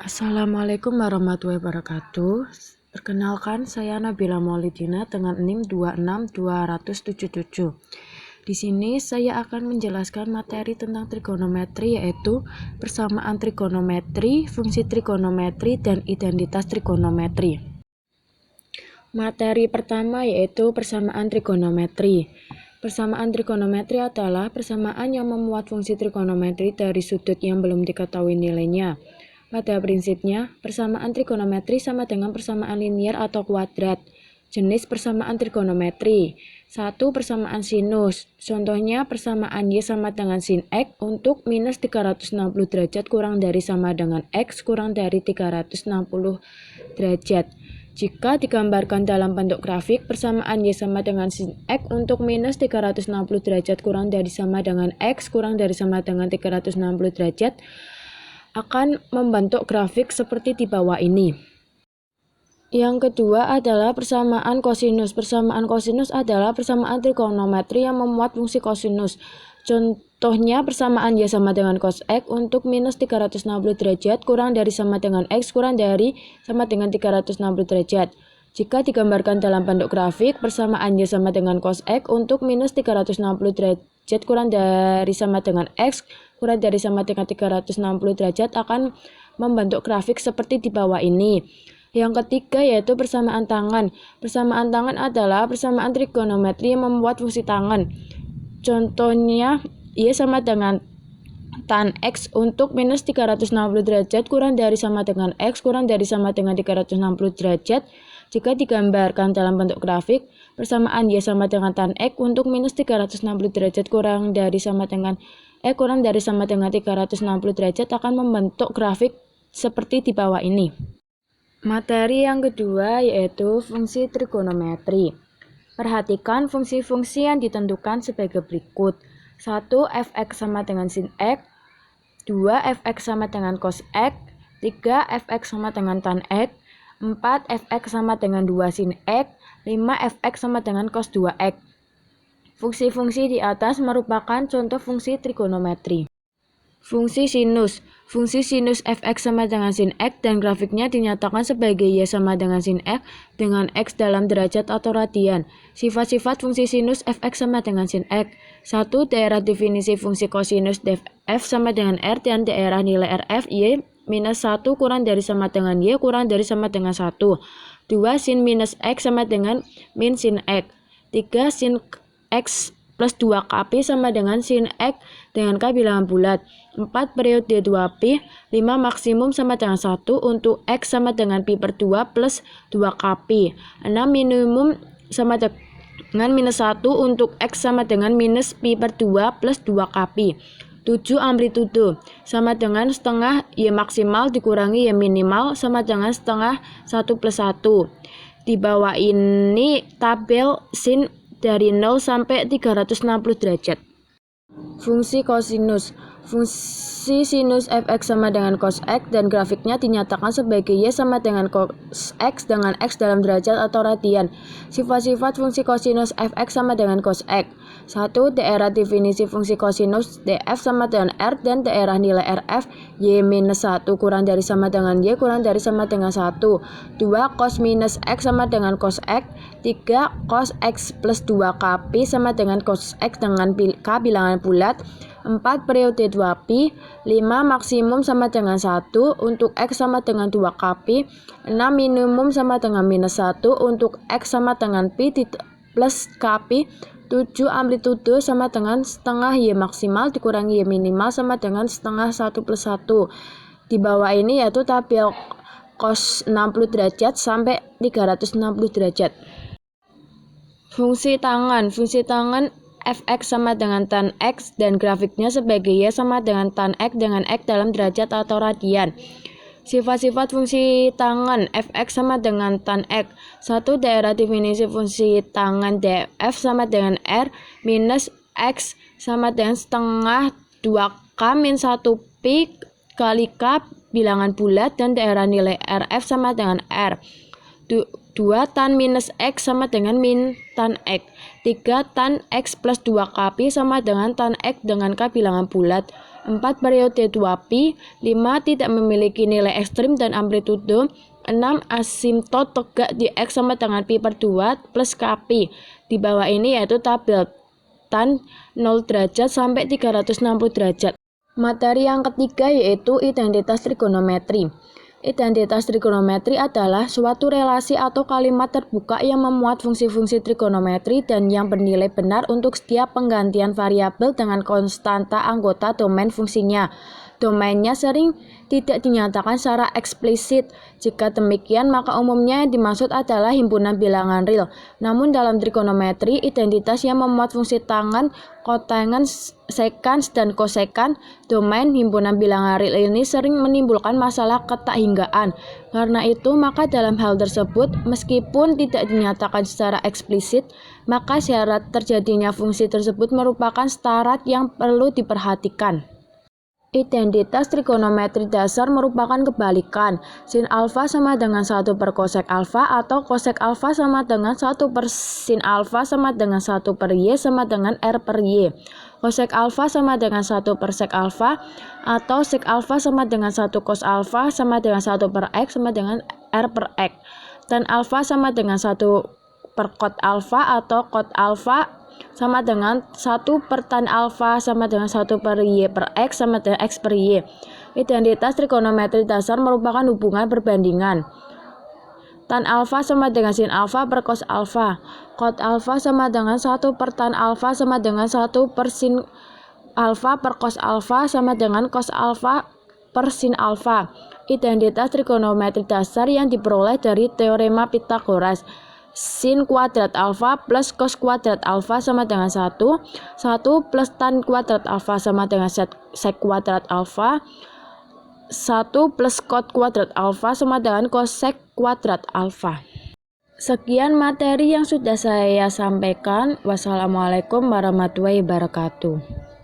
Assalamualaikum warahmatullahi wabarakatuh. Perkenalkan, saya Nabila Maulidina dengan NIM 26277. Di sini saya akan menjelaskan materi tentang trigonometri, yaitu persamaan trigonometri, fungsi trigonometri, dan identitas trigonometri. Materi pertama yaitu persamaan trigonometri. Persamaan trigonometri adalah persamaan yang memuat fungsi trigonometri dari sudut yang belum diketahui nilainya. Pada prinsipnya, persamaan trigonometri sama dengan persamaan linier atau kuadrat. Jenis persamaan trigonometri. 1. Persamaan sinus. Contohnya persamaan Y sama dengan sin X untuk minus 360 derajat kurang dari sama dengan X kurang dari 360 derajat. Jika digambarkan dalam bentuk grafik, persamaan Y sama dengan sin X untuk minus 360 derajat kurang dari sama dengan X kurang dari sama dengan 360 derajat akan membentuk grafik seperti di bawah ini. Yang kedua adalah persamaan kosinus. Persamaan kosinus adalah persamaan trigonometri yang memuat fungsi kosinus. Contohnya persamaan Y sama dengan cos X untuk minus 360 derajat kurang dari sama dengan X kurang dari sama dengan 360 derajat. Jika digambarkan dalam bentuk grafik, persamaan Y sama dengan cos X untuk minus 360 derajat kurang dari sama dengan X kurang dari sama dengan 360 derajat akan membentuk grafik seperti di bawah ini. Yang ketiga yaitu persamaan tangan. Persamaan tangan adalah persamaan trigonometri yang membuat fungsi tangan. Contohnya Y sama dengan tan X untuk minus 360 derajat kurang dari sama dengan X kurang dari sama dengan 360 derajat. Jika digambarkan dalam bentuk grafik, persamaan Y sama dengan tan X untuk minus 360 derajat kurang dari sama dengan X kurang dari sama dengan 360 derajat akan membentuk grafik seperti di bawah ini. Materi yang kedua yaitu fungsi trigonometri. Perhatikan fungsi-fungsi yang ditentukan sebagai berikut. 1. Fx sama dengan sin X. 2. Fx sama dengan cos X. 3. Fx sama dengan tan X. 4. Fx sama dengan 2 sin X. 5. Fx sama dengan cos 2X. Fungsi-fungsi di atas merupakan contoh fungsi trigonometri. Fungsi sinus. Fungsi sinus Fx sama dengan sin X dan grafiknya dinyatakan sebagai Y sama dengan sin X dengan X dalam derajat atau radian. Sifat-sifat fungsi sinus Fx sama dengan sin X. 1. Daerah definisi fungsi kosinus F sama dengan R dan daerah nilai RF Y minus 1 kurang dari sama dengan Y kurang dari sama dengan 1. 2. Sin minus X sama dengan min sin X. 3. Sin X plus 2Kp sama dengan sin X dengan K bilangan bulat. 4. Periode 2Pi. 5. Maksimum sama dengan 1 untuk X sama dengan Pi per 2 plus 2Kp. 6. Minimum sama dengan minus 1 untuk X sama dengan minus Pi per 2 plus 2Kp. 7. Amplitudo sama dengan setengah Y maksimal dikurangi Y minimal sama dengan setengah 1 plus 1. Di bawah ini tabel sin dari 0 sampai 360 derajat. Fungsi kosinus. Fungsi sinus Fx sama dengan cos X dan grafiknya dinyatakan sebagai Y sama dengan cos X dengan X dalam derajat atau radian. Sifat-sifat fungsi kosinus Fx sama dengan cos X. 1. Daerah definisi fungsi kosinus df sama dengan R dan daerah nilai RF Y minus 1 kurang dari sama dengan Y kurang dari sama dengan 1. 2. Cos minus X sama dengan cos X. 3. Cos X plus 2Kp sama dengan cos X dengan K bilangan bulat. 4. Periode 2Pi. 5. Maksimum sama dengan 1 untuk X sama dengan 2Kp. 6. Minimum sama dengan minus 1 untuk X sama dengan Pi plus Kp. 7. Amplitudo sama dengan setengah Y maksimal dikurangi Y minimal sama dengan setengah 1 plus 1. Di bawah ini yaitu tabel cos 60 derajat sampai 360 derajat. Fungsi tangan. Fungsi tangan Fx sama dengan tan X dan grafiknya sebagai Y sama dengan tan X dengan X dalam derajat atau radian. Sifat-sifat fungsi tangan Fx sama dengan tan X. 1. Daerah definisi fungsi tangan df sama dengan R minus X sama dengan setengah 2K min 1 Pi kali K bilangan bulat dan daerah nilai RF sama dengan R. 2. Tan minus X sama dengan min tan X. 3. Tan X plus 2Kp sama dengan tan X dengan K bilangan bulat. 4. Periode 2π. 5. Tidak memiliki nilai ekstrim dan amplitudo. 6. Asimtot tegak di X sama dengan pi per 2 plus Kp. Di bawah ini yaitu tabel tan 0 derajat sampai 360 derajat. Materi yang ketiga yaitu identitas trigonometri. Identitas trigonometri adalah suatu relasi atau kalimat terbuka yang memuat fungsi-fungsi trigonometri dan yang bernilai benar untuk setiap penggantian variabel dengan konstanta anggota domain fungsinya. Domainnya sering tidak dinyatakan secara eksplisit. Jika demikian, maka umumnya yang dimaksud adalah himpunan bilangan real. Namun dalam trigonometri, identitas yang memuat fungsi tangen, kotangen, sekans, dan kosekan domain himpunan bilangan real ini sering menimbulkan masalah ketak-hinggaan. Karena itu, maka dalam hal tersebut, meskipun tidak dinyatakan secara eksplisit, maka syarat terjadinya fungsi tersebut merupakan syarat yang perlu diperhatikan. Identitas trigonometri dasar merupakan kebalikan. Sin alfa sama dengan 1 per kosek alfa atau kosek alfa sama dengan 1 per sin alfa sama dengan 1 per y sama dengan r per y. Kosek alfa sama dengan 1 per sek alfa atau sek alfa sama dengan 1 cos alfa sama dengan 1 per x sama dengan r per x. Tan alfa sama dengan 1 per cot alfa atau cot alfa sama dengan 1 per tan alfa sama dengan 1 per y per x sama dengan x per y. Identitas trigonometri dasar merupakan hubungan perbandingan. Tan alfa sama dengan sin alfa per cos alfa. Cot alfa sama dengan 1 per tan alfa sama dengan 1 per sin alfa per cos alfa sama dengan cos alfa per sin alfa. Identitas trigonometri dasar yang diperoleh dari teorema Pythagoras. Sin kuadrat alfa plus cos kuadrat alfa sama dengan 1. 1 plus tan kuadrat alfa sama dengan sek kuadrat alfa. 1 plus cot kuadrat alfa sama dengan cosek kuadrat alfa. Sekian materi yang sudah saya sampaikan. Wassalamualaikum warahmatullahi wabarakatuh.